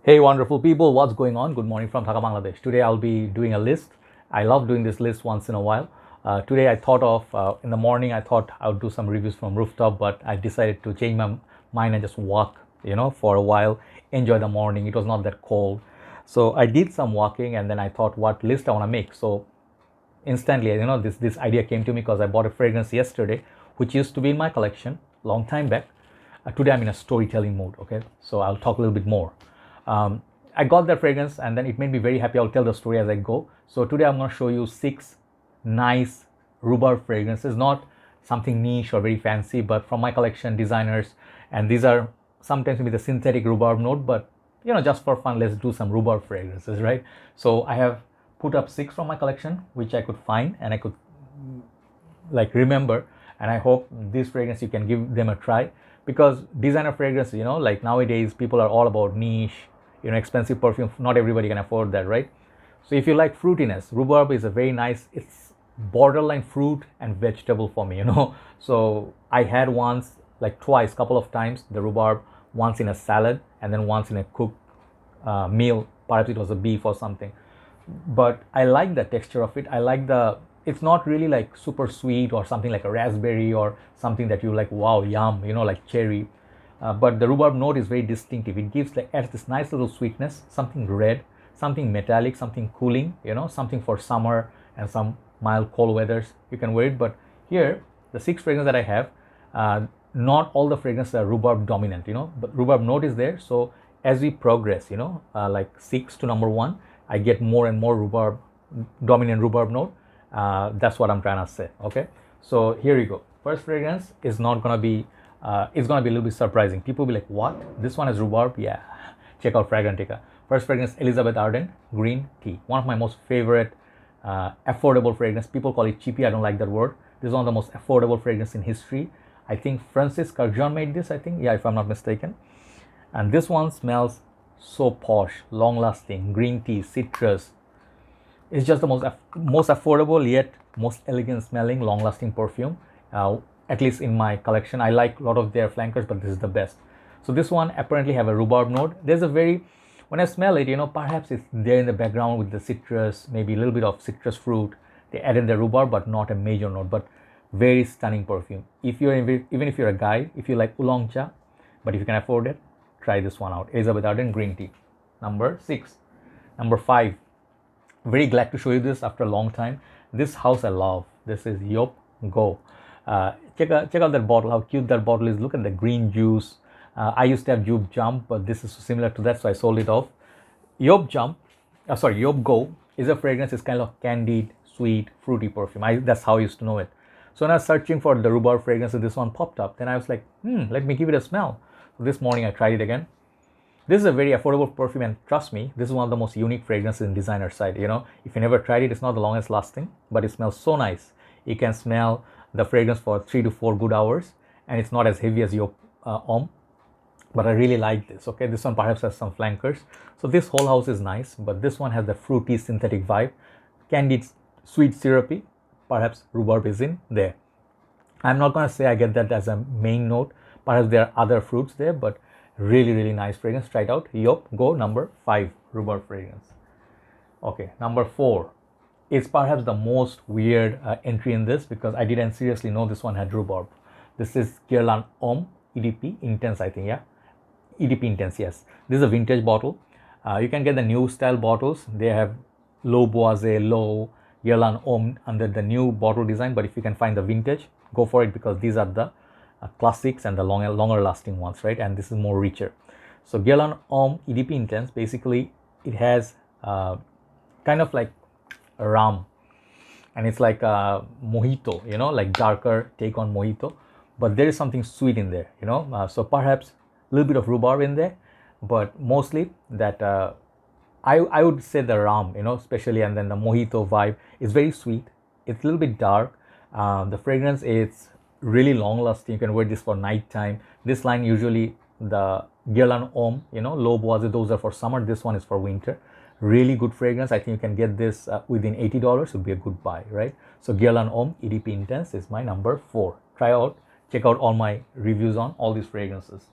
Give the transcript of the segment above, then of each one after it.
Hey wonderful people, what's going on? Good morning from Dhaka, Bangladesh. Today I'll be doing a list. I love doing this list once in a while. Today I thought of, in the morning I thought I would do some reviews from rooftop, but I decided to change my mind and just walk, for a while, enjoy the morning. It was not that cold. So I did some walking and then I thought what list I want to make. So instantly, this idea came to me because I bought a fragrance yesterday, which used to be in my collection long time back. Today I'm in a storytelling mode. Okay, so I'll talk a little bit more. I got that fragrance and then it made me very happy. I'll tell the story as I go. So today I'm going to show you 6 nice rhubarb fragrances, not something niche or very fancy, but from my collection, designers. And these are sometimes maybe the synthetic rhubarb note, but just for fun, let's do some rhubarb fragrances, right? So I have put up 6 from my collection, which I could find and I could like remember, and I hope this fragrance you can give them a try, because designer fragrance, like nowadays people are all about niche, expensive perfume. Not everybody can afford that, right? So if you like fruitiness, rhubarb is a very nice, it's borderline fruit and vegetable for me. So I had once, like twice, couple of times, the rhubarb, once in a salad and then once in a cooked meal. Perhaps it was a beef or something, but I like the texture of it. I like the, it's not really like super sweet or something like a raspberry or something that you like, wow, yum, like cherry. But the rhubarb note is very distinctive. It gives like, adds this nice little sweetness, something red, something metallic, something cooling, something for summer and some mild cold weathers you can wear it. But here, the 6 fragrances that I have, not all the fragrances are rhubarb dominant, but rhubarb note is there. So as we progress, like 6 to number 1, I get more and more rhubarb, dominant rhubarb note. That's what I'm trying to say. Okay, so here you go. First fragrance is not gonna be, it's gonna be a little bit surprising. People will be like, what? This one is rhubarb? Yeah, check out Fragrantica. First fragrance, Elizabeth Arden Green Tea. One of my most favorite affordable fragrance. People call it cheapy. I don't like that word. This is one of the most affordable fragrance in history. I think Francis Kurkdjian made this. I think, yeah, if I'm not mistaken. And this one smells so posh, long lasting, green tea, citrus. It's just the most affordable yet most elegant smelling, long lasting perfume. At least in my collection, I like a lot of their flankers, but this is the best. So this one apparently have a rhubarb note. There's a very, when I smell it, perhaps it's there in the background with the citrus, maybe a little bit of citrus fruit. They added the rhubarb, but not a major note. But very stunning perfume. If you're even if you're a guy, if you like oolong cha, but if you can afford it, try this one out. Elizabeth Arden Green Tea. Number 6. Number 5. Very glad to show you this after a long time. This house I love. This is Joop Go. Check out that bottle. How cute that bottle is. Look at the green juice. I used to have Joop Jump, but this is similar to that, so I sold it off. Joop Go is a fragrance. It's kind of candied, sweet, fruity perfume. That's how I used to know it. So when I was searching for the rhubarb fragrance, this one popped up. Then I was like, let me give it a smell. So this morning I tried it again. This is a very affordable perfume, and trust me, this is one of the most unique fragrances in designer side. If you never tried it, it's not the longest lasting, but it smells so nice. You can smell the fragrance for 3 to 4 good hours, and it's not as heavy as your Homme. But I really like this. Okay, this one perhaps has some flankers. So this whole house is nice, but this one has the fruity synthetic vibe, candied, sweet, syrupy. Perhaps rhubarb is in there. I'm not going to say I get that as a main note. Perhaps there are other fruits there, but really, really nice fragrance. Try it out. Joop Go, number 5 rhubarb fragrance. Okay, number 4 is perhaps the most weird entry in this, because I didn't seriously know this one had rhubarb. This is Guerlain Homme EDP Intense, I think, yeah. EDP Intense, yes. This is a vintage bottle. You can get the new style bottles. They have low boise, low Guerlain Homme under the new bottle design. But if you can find the vintage, go for it, because these are the classics and the longer lasting ones, right? And this is more richer. So Guerlain Homme EDP Intense, basically it has kind of like a rum, and it's like a mojito, like darker take on mojito, but there is something sweet in there, so perhaps a little bit of rhubarb in there, but mostly that I would say the rum, especially, and then the mojito vibe is very sweet. It's a little bit dark. The fragrance is really long lasting. You can wear this for night time. This line usually, the Guerlain Homme, low boise, those are for summer. This one is for winter. Really good fragrance. I think you can get this within $80. Would be a good buy, right? So Guerlain Homme EDP Intense is my number 4. Try out, check out all my reviews on all these fragrances.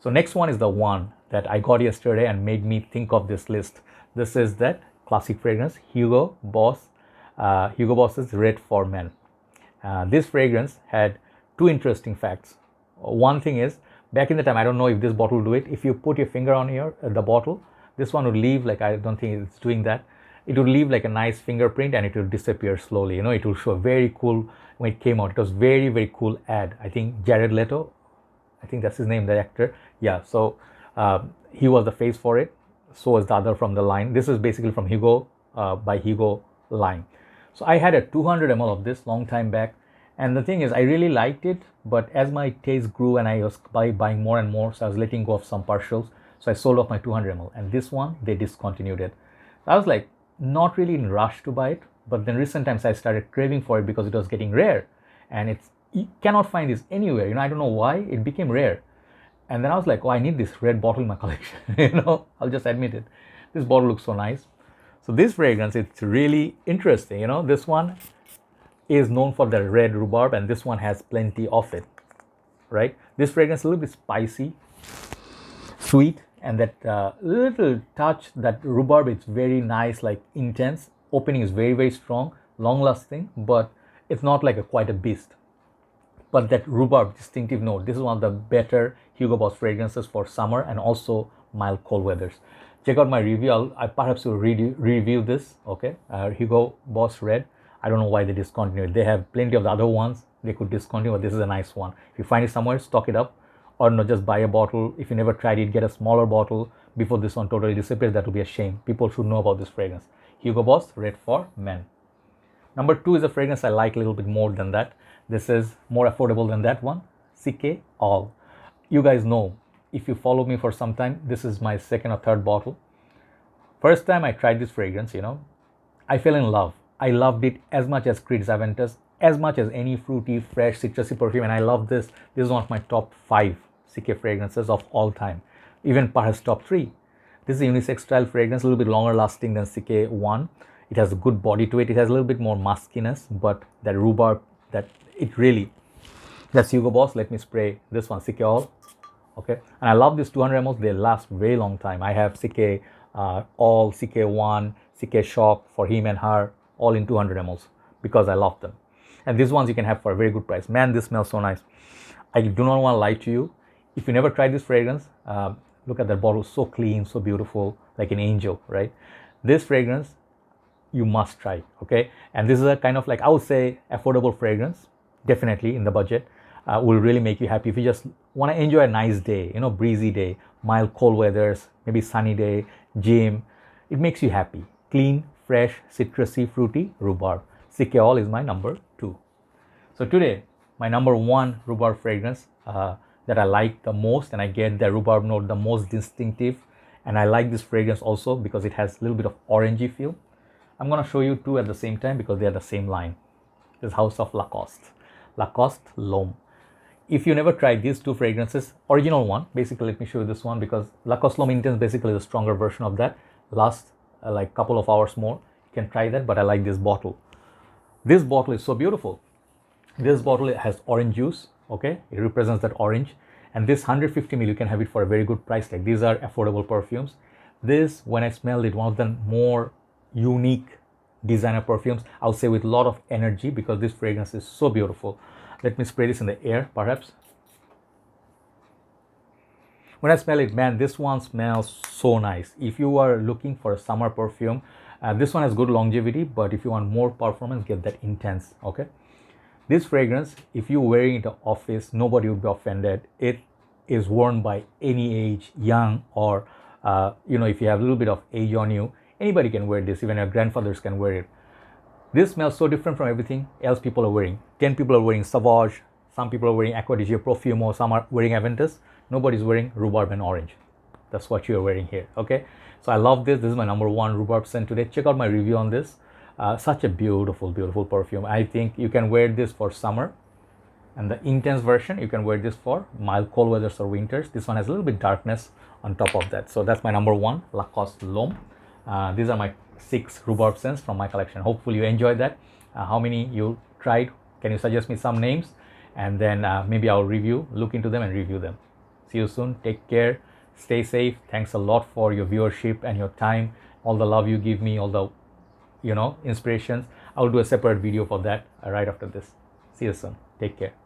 So next one is the one that I got yesterday and made me think of this list. This is that classic fragrance, Hugo Boss's Red for Men. This fragrance had two interesting facts. One thing is, back in the time, I don't know if this bottle will do it. If you put your finger on the bottle, this one would leave, like, I don't think it's doing that. It would leave like a nice fingerprint and it will disappear slowly. You know, it will show very cool. When it came out, it was very, very cool ad. I think Jared Leto, I think that's his name, the actor. Yeah, so he was the face for it. So was the other from the line. This is basically from Hugo, by Hugo line. So I had a 200 ml of this long time back. And the thing is, I really liked it. But as my taste grew and I was buying more and more, so I was letting go of some partials. So I sold off my 200 ml. And this one, they discontinued it. So I was like, not really in rush to buy it. But then recent times I started craving for it because it was getting rare. And you cannot find this anywhere. You know, I don't know why it became rare. And then I was like, oh, I need this red bottle in my collection. You know, I'll just admit it. This bottle looks so nice. So this fragrance, it's really interesting. You know, this one is known for the red rhubarb and this one has plenty of it, right? This fragrance is a little bit spicy, sweet, and that little touch, that rhubarb, it's very nice, like intense. Opening is very, very strong, long lasting, but it's not like quite a beast. But that rhubarb distinctive note, this is one of the better Hugo Boss fragrances for summer and also mild cold weathers. Check out my review. I perhaps will review this, okay? Hugo Boss Red. I don't know why they discontinued. They have plenty of the other ones they could discontinue, but this is a nice one. If you find it somewhere, stock it up, or not, just buy a bottle. If you never tried it, get a smaller bottle before this one totally disappears. That will be a shame. People should know about this fragrance. Hugo Boss Red for Men. Number 2 is a fragrance I like a little bit more than that. This is more affordable than that one. CK All. You guys know, if you follow me for some time, this is my second or third bottle. First time I tried this fragrance, you know, I fell in love. I loved it as much as Creed's Aventus, as much as any fruity, fresh, citrusy perfume. And I love this. This is one of my top 5 CK fragrances of all time. Even perhaps top 3. This is a unisex style fragrance, a little bit longer lasting than CK1. It has a good body to it. It has a little bit more muskiness, but that rhubarb, that's Hugo Boss. Let me spray this one, CK All. Okay, and I love these 200 ml. They last very long time. I have CK All, CK1, CK Shock for him and her, all in 200 ml because I love them. And these ones you can have for a very good price. Man, this smells so nice. I do not want to lie to you. If you never tried this fragrance, look at that bottle, so clean, so beautiful, like an angel, right? This fragrance, you must try, okay? And this is a kind of like, I would say, affordable fragrance, definitely in the budget. Will really make you happy if you just want to enjoy a nice day, you know, breezy day, mild cold weathers, maybe sunny day, gym. It makes you happy. Clean, fresh, citrusy, fruity rhubarb. CK All is my number 2. So today, my number 1 rhubarb fragrance that I like the most, and I get the rhubarb note the most distinctive. And I like this fragrance also because it has a little bit of orangey feel. I'm going to show you 2 at the same time because they are the same line. This is House of Lacoste. Lacoste L'Homme. If you never tried these 2 fragrances, original one, basically let me show you this one because Lacoste L'Homme Intense basically is a stronger version of that. Last like couple of hours more. You can try that, but I like this bottle. This bottle is so beautiful. This bottle has orange juice, okay? It represents that orange. And this 150 ml, you can have it for a very good price tag. These are affordable perfumes. This, when I smelled it, one of the more unique designer perfumes, I'll say with a lot of energy because this fragrance is so beautiful. Let me spray this in the air, perhaps. When I smell it, man, this one smells so nice. If you are looking for a summer perfume, this one has good longevity, but if you want more performance, get that Intense, okay? This fragrance, if you're wearing it in the office, nobody would be offended. It is worn by any age, young or, you know, if you have a little bit of age on you, anybody can wear this. Even your grandfathers can wear it. This smells so different from everything else people are wearing. 10 people are wearing Sauvage, some people are wearing Acqua di Gio Profumo, some are wearing Aventus. Nobody's wearing rhubarb and orange. That's what you're wearing here, okay? So I love this. This is my number 1 rhubarb scent today. Check out my review on this. Such a beautiful, beautiful perfume. I think you can wear this for summer. And the Intense version, you can wear this for mild cold weathers or winters. This one has a little bit darkness on top of that. So that's my number 1, Lacoste L'Homme. These are my 6 rhubarb scents from my collection. Hopefully you enjoyed that. How many you tried? Can you suggest me some names? And then maybe I'll look into them and review them. See you soon. Take care. Stay safe. Thanks a lot for your viewership and your time, all the love you give me, all the inspirations. I'll do a separate video for that right after this. See you soon. Take care.